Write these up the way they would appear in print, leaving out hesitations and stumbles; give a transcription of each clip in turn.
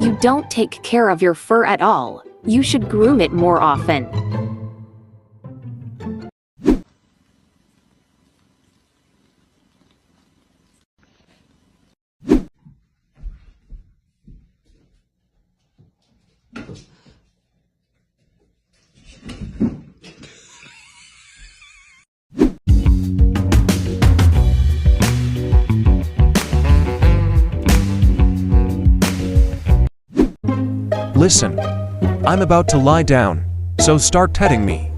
You don't take care of your fur at all. You should groom it more often. Listen, I'm about to lie down, so start petting me.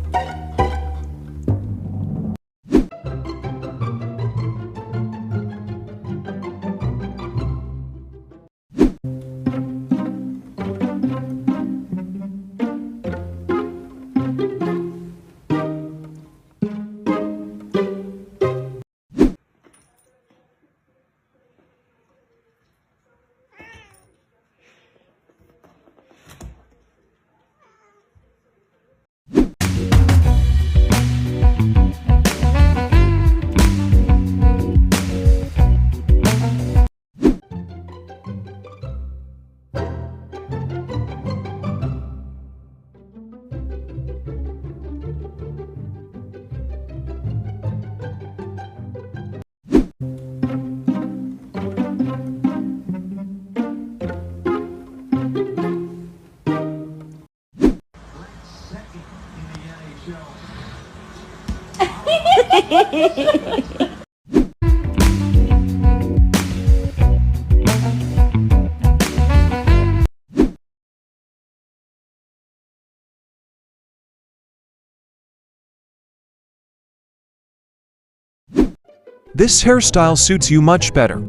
This hairstyle suits you much better.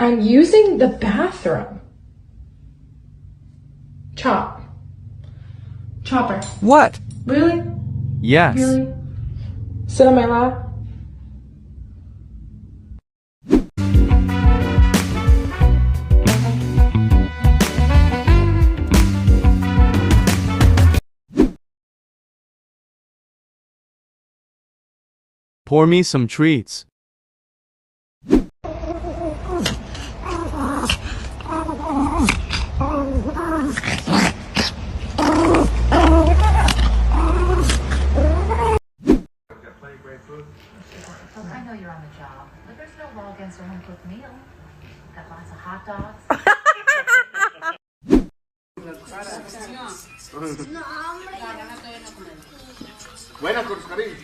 I'm using the bathroom. Chopper. What? Really? Yes. Really? Sit on my lap? Pour me some treats. I know you're on the job, but there's no law against a home-cooked meal. Got lots of hot dogs. Buena, con cariño.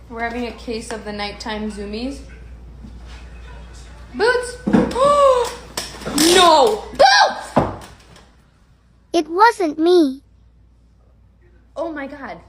We're having a case of the nighttime zoomies. Boots! No! Boots! It wasn't me. Oh my god.